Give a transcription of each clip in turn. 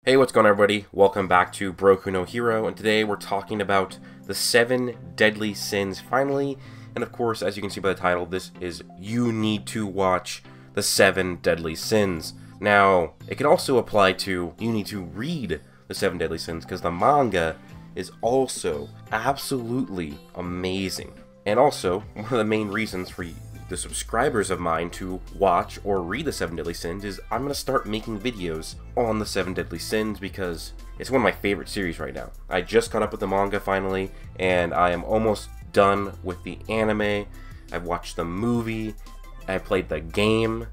Hey, what's going on, everybody? Welcome back to Broku no Hero, and today we're talking about the 7 deadly sins finally. And of course, as you can see by the title, this is you need to watch the 7 deadly sins. Now, it can also apply to you need to read the 7 deadly sins, because the manga is also absolutely amazing. And also, one of the main reasons for the subscribers of mine to watch or read the 7 deadly sins is I'm going to start making videos on the 7 deadly sins because it's one of my favorite series right now. I just caught up with the manga finally, and I am almost done with the anime. I've watched the movie, I played the game,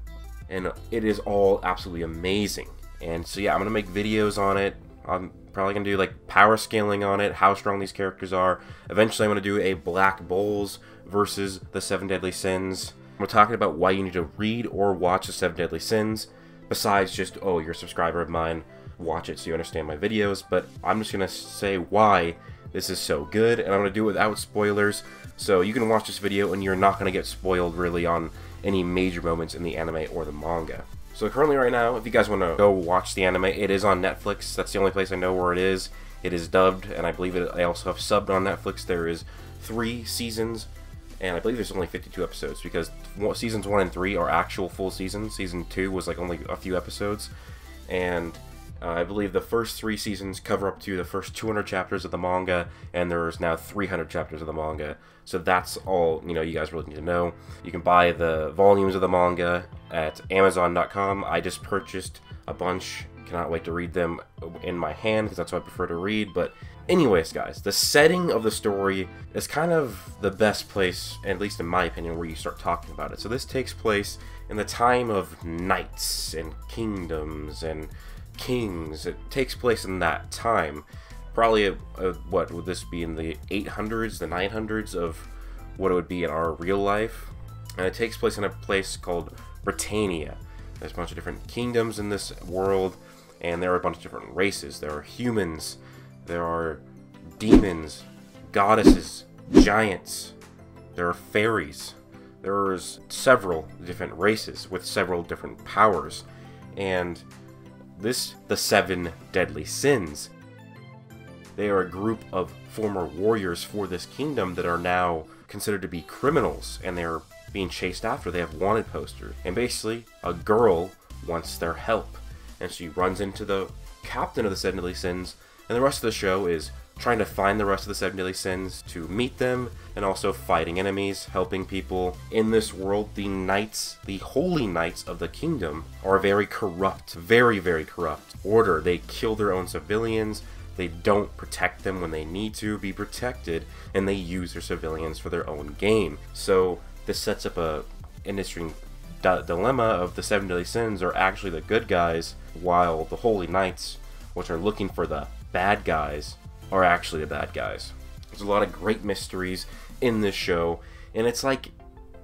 and it is all absolutely amazing. And so yeah, I'm going to make videos on it. I'm probably going to do like power scaling on it, how strong these characters are. Eventually I'm going to do a Black Bulls versus the 7 deadly sins. We're talking about why you need to read or watch the 7 deadly sins, besides just, oh, you're a subscriber of mine, watch it so you understand my videos. But I'm just going to say why this is so good, and I'm going to do it without spoilers, so you can watch this video and you're not going to get spoiled really on any major moments in the anime or the manga. So currently right now, if you guys want to go watch the anime, it is on Netflix. That's the only place I know where it is. It is dubbed, and I believe I also have subbed on Netflix. There is 3 seasons, and I believe there's only 52 episodes, because seasons 1 and 3 are actual full seasons. Season 2 was like only a few episodes, and I believe the first 3 seasons cover up to the first 200 chapters of the manga, and there's now 300 chapters of the manga. So that's all, you guys really need to know. You can buy the volumes of the manga at Amazon.com. I just purchased a bunch. Cannot wait to read them in my hand, because that's what I prefer to read. But anyways, guys, the setting of the story is kind of the best place, at least in my opinion, where you start talking about it. So this takes place in the time of knights and kingdoms and kings. It takes place in that time. Probably, what would this be, in the 800s, the 900s of what it would be in our real life. And it takes place in a place called Britannia. There's a bunch of different kingdoms in this world, and there are a bunch of different races. There are humans, there are demons, goddesses, giants, there are fairies. There's several different races with several different powers. And the 7 deadly sins. They are a group of former warriors for this kingdom that are now considered to be criminals, and they're being chased after. They have wanted posters. And basically, a girl wants their help, and she runs into the captain of the 7 deadly sins, and the rest of the show is trying to find the rest of the 7 deadly sins, to meet them, and also fighting enemies, helping people. In this world, the knights, the holy knights of the kingdom, are very corrupt, very, very corrupt order. They kill their own civilians, they don't protect them when they need to be protected, and they use their civilians for their own gain. So this sets up a interesting dilemma of the 7 deadly sins are actually the good guys, while the holy knights, which are looking for the bad guys, are actually the bad guys. There's a lot of great mysteries in this show, and it's like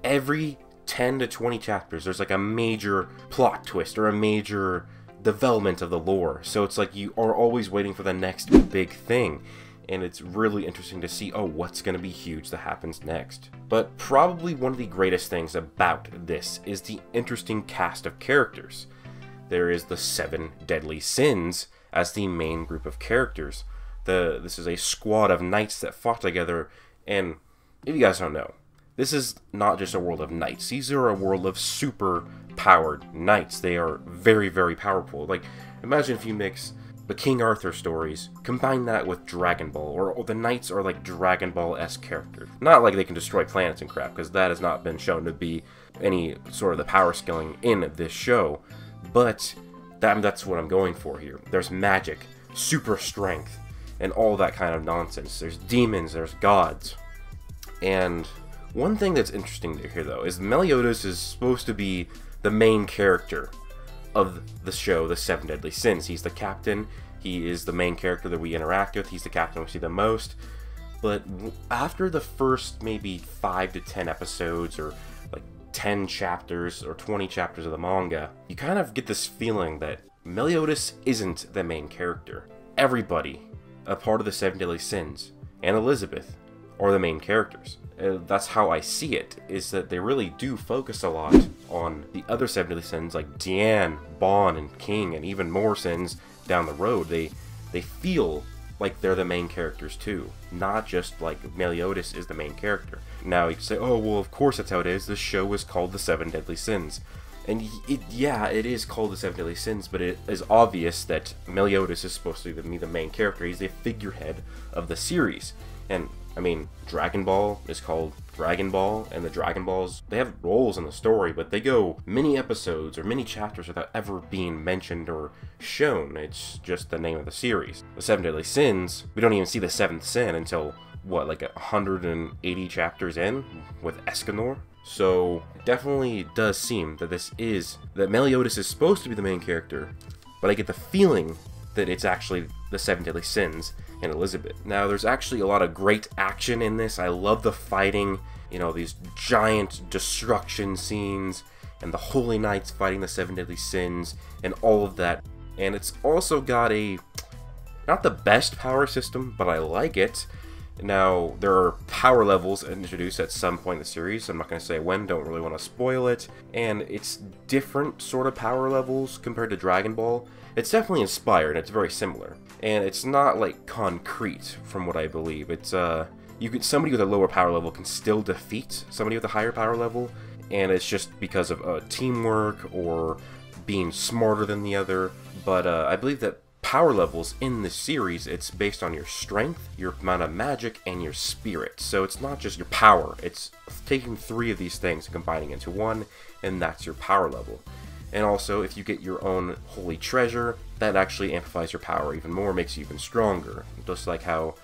every 10 to 20 chapters there's like a major plot twist or a major development of the lore. So it's like you are always waiting for the next big thing, and it's really interesting to see, oh, what's going to be huge that happens next. But probably one of the greatest things about this is the interesting cast of characters. There is the 7 deadly sins as the main group of characters. This is a squad of knights that fought together, and if you guys don't know, this is not just a world of knights. These are a world of super powered knights. They are very, very powerful. Like, imagine if you mix the King Arthur stories, combine that with Dragon Ball, or the knights are like Dragon Ball-esque characters. Not like they can destroy planets and crap, because that has not been shown to be any sort of the power scaling in this show, but that's what I'm going for here. There's magic, super strength, and all that kind of nonsense. There's demons, there's gods. And one thing that's interesting to hear, though, is Meliodas is supposed to be the main character of the show, the 7 deadly sins. He's the captain, he is the main character that we interact with, he's the captain we see the most. But after the first maybe 5 to 10 episodes, or like 10 chapters or 20 chapters of the manga, you kind of get this feeling that Meliodas isn't the main character. Everybody a part of the 7 deadly sins and Elizabeth are the main characters. That's how I see it, is that they really do focus a lot on the other 7 deadly sins like Diane, Bon, and King, and even more sins down the road, they feel like they're the main characters too, not just like Meliodas is the main character. Now you can say, oh well, of course that's how it is. This show is called The Seven Deadly Sins, and yeah, it is called The Seven Deadly Sins, but it is obvious that Meliodas is supposed to be the main character. He's the figurehead of the series, and I mean, Dragon Ball is called Dragon Ball, and the Dragon Balls, they have roles in the story, but they go many episodes or many chapters without ever being mentioned or shown. It's just the name of the series. The Seven Deadly Sins, we don't even see the seventh sin until, what, like 180 chapters in with Escanor? So, it definitely does seem that that Meliodas is supposed to be the main character, but I get the feeling that it's actually the Seven Deadly Sins and Elizabeth. Now, there's actually a lot of great action in this. I love the fighting, you know, these giant destruction scenes, and the Holy Knights fighting the Seven Deadly Sins, and all of that. And it's also got not the best power system, but I like it. Now, there are power levels introduced at some point in the series. I'm not going to say when, don't really want to spoil it. And it's different sort of power levels compared to Dragon Ball. It's definitely inspired, it's very similar. And it's not like concrete, from what I believe. It's somebody with a lower power level can still defeat somebody with a higher power level, and it's just because of teamwork or being smarter than the other. But I believe that power levels in this series, it's based on your strength, your amount of magic, and your spirit. So it's not just your power, it's taking three of these things and combining into one, and that's your power level. And also, if you get your own holy treasure, that actually amplifies your power even more, makes you even stronger. Just like how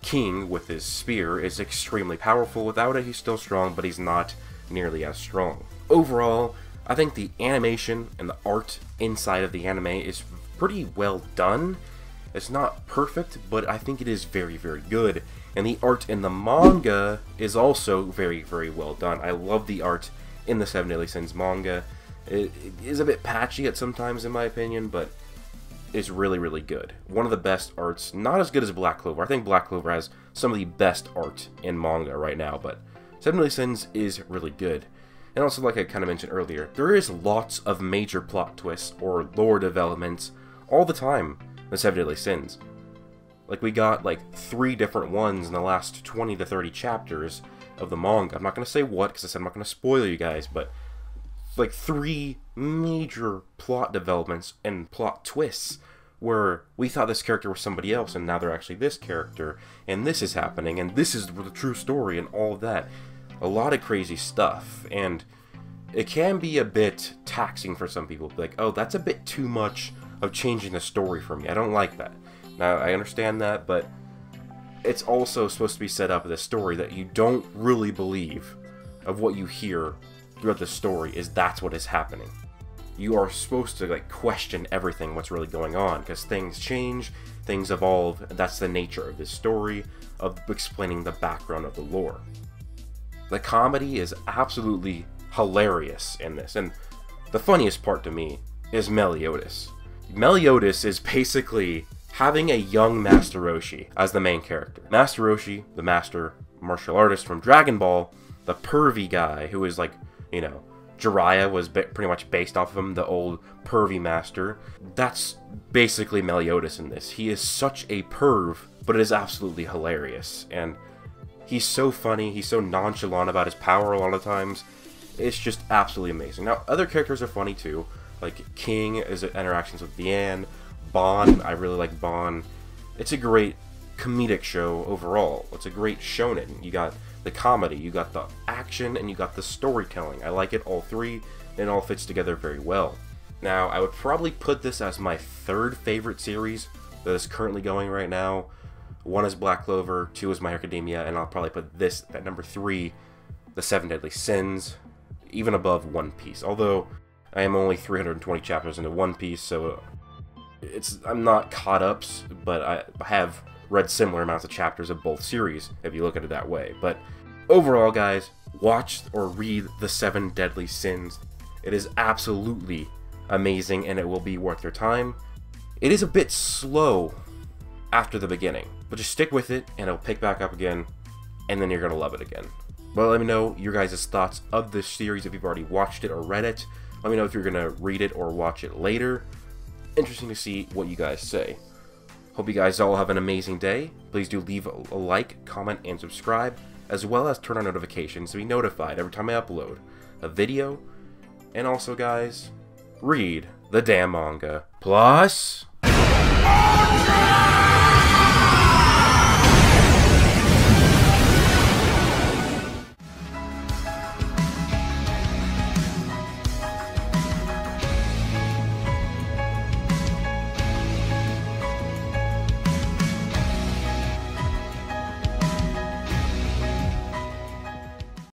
King, with his spear, is extremely powerful. Without it, he's still strong, but he's not nearly as strong. Overall, I think the animation and the art inside of the anime is pretty well done. It's not perfect, but I think it is very, very good. And the art in the manga is also very, very well done. I love the art in the Seven Deadly Sins manga. It is a bit patchy at sometimes, in my opinion, but it's really, really good. One of the best arts, not as good as Black Clover. I think Black Clover has some of the best art in manga right now, but Seven Deadly Sins is really good. And also, like I kind of mentioned earlier, there is lots of major plot twists or lore developments all the time in Seven Deadly Sins. Like, we got like 3 different ones in the last 20 to 30 chapters of the manga. I'm not going to say what, because I said I'm not going to spoil you guys, but like 3 major plot developments and plot twists where we thought this character was somebody else and now they're actually this character, and this is happening, and this is the true story, and all of that. A lot of crazy stuff, and it can be a bit taxing for some people. Like, oh, that's a bit too much of changing the story for me. I don't like that. Now, I understand that, but it's also supposed to be set up as a story that you don't really believe of what you hear throughout the story is that's what is happening. You are supposed to like question everything, what's really going on, because things change, things evolve, and that's the nature of this story, of explaining the background of the lore. The comedy is absolutely hilarious in this, and the funniest part to me is Meliodas. Meliodas is basically having a young Master Roshi as the main character. Master Roshi, the master martial artist from Dragon Ball, the pervy guy who is like, you know, Jiraiya was pretty much based off of him, the old pervy master. That's basically Meliodas in this. He is such a perv, but it is absolutely hilarious. And he's so funny, he's so nonchalant about his power a lot of times. It's just absolutely amazing. Now, other characters are funny too. Like King is interactions with Vian. Bon, I really like Bon. It's a great comedic show overall. It's a great shonen. You got the comedy, you got the action, and you got the storytelling. I like it all three, and it all fits together very well. Now, I would probably put this as my 3rd favorite series that is currently going right now. 1 is Black Clover, 2 is My Hero Academia, and I'll probably put this at number 3, The Seven Deadly Sins, even above One Piece. Although, I am only 320 chapters into One Piece, so I'm not caught up, but I have read similar amounts of chapters of both series, if you look at it that way. But overall, guys, watch or read The Seven Deadly Sins. It is absolutely amazing, and it will be worth your time. It is a bit slow after the beginning, but just stick with it, and it'll pick back up again, and then you're going to love it again. But let me know your guys' thoughts of this series if you've already watched it or read it. Let me know if you're going to read it or watch it later. interesting to see what you guys say. Hope you guys all have an amazing day. Please do leave a like, comment, and subscribe, as well as turn on notifications to be notified every time I upload a video. And also, guys, read the damn manga. Plus...